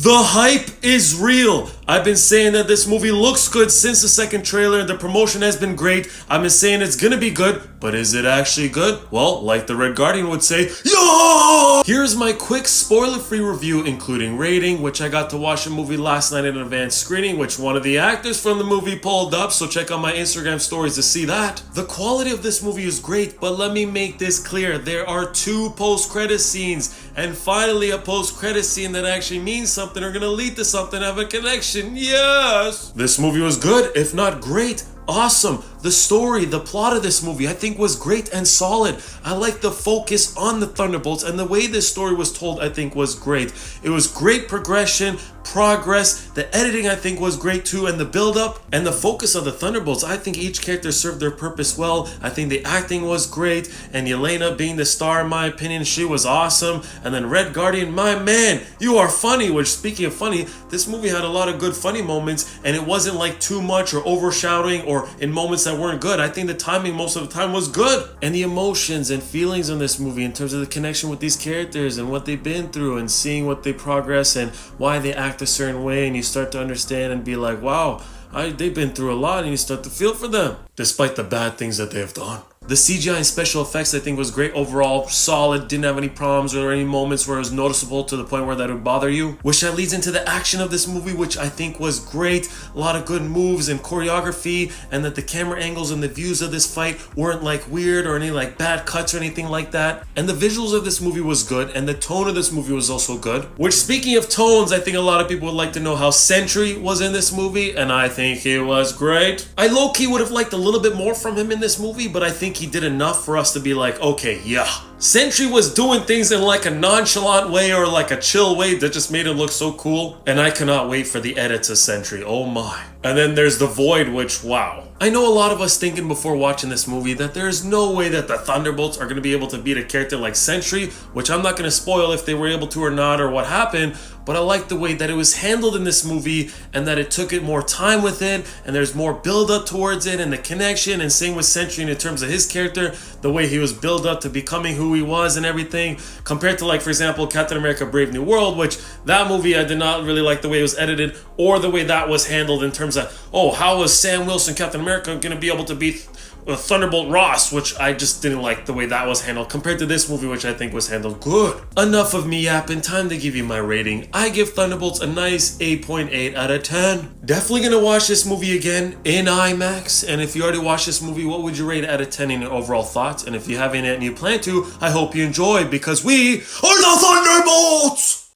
The hype is real. I've been saying that this movie looks good since the second trailer. The promotion has been great. I've been saying it's gonna be good, but is it actually good? Well, like the Red Guardian would say, yo! Here's my quick spoiler-free review, including rating, which I got to watch the movie last night in an advanced screening, which one of the actors from the movie pulled up, so check out my Instagram stories to see that. The quality of this movie is great, but let me make this clear. There are 2 post-credit scenes, and finally a post-credit scene that actually means something or gonna lead to something, have a connection. Yes! This movie was good, if not great. Awesome. The story, the plot of this movie, I think was great and solid. I like the focus on the Thunderbolts, and the way this story was told, I think was great. It was great progression, progress. The editing, I think, was great too, and the build-up and the focus of the Thunderbolts. I think each character served their purpose well. I think the acting was great, and Yelena being the star, in my opinion, she was awesome. And then Red Guardian, my man, you are funny. Which, speaking of funny, this movie had a lot of good funny moments, and it wasn't like too much or overshadowing or in moments that weren't good. I think the timing most of the time was good. And the emotions and feelings in this movie in terms of the connection with these characters and what they've been through and seeing what they progress and why they act a certain way, and you start to understand and be like, wow, they've been through a lot, and you start to feel for them despite the bad things that they have done. The CGI and special effects, I think, was great overall, solid, didn't have any problems or any moments where it was noticeable to the point where that would bother you. Which that leads into the action of this movie, which I think was great. A lot of good moves and choreography, and that the camera angles and the views of this fight weren't like weird or any like bad cuts or anything like that. And the visuals of this movie was good, and the tone of this movie was also good. Which, speaking of tones, I think a lot of people would like to know how Sentry was in this movie, and I think he was great. I low-key would have liked a little bit more from him in this movie, but I think he did enough for us to be like, okay, yeah. Sentry was doing things in like a nonchalant way or like a chill way that just made it look so cool. And I cannot wait for the edits of Sentry, oh my. And then there's the Void, which, wow. I know a lot of us thinking before watching this movie that there's no way that the Thunderbolts are going to be able to beat a character like Sentry, which I'm not going to spoil if they were able to or not or what happened, but I like the way that it was handled in this movie and that it took it more time with it, and there's more build up towards it and the connection, and same with Sentry in terms of his character, the way he was built up to becoming who he was and everything, compared to, like, for example, Captain America Brave New World, which that movie I did not really like the way it was edited or the way that was handled in terms of, oh, how was Sam Wilson, Captain America, going to be able to beat Thunderbolt Ross, which I just didn't like the way that was handled compared to this movie, which I think was handled good. Enough of me yapping, time to give you my rating. I give Thunderbolts a nice 8.8 out of 10. Definitely gonna watch this movie again in IMAX, and if you already watched this movie, what would you rate it out of 10 in your overall thoughts? And if you haven't and you plan to, I hope you enjoy, because we are the Thunderbolts!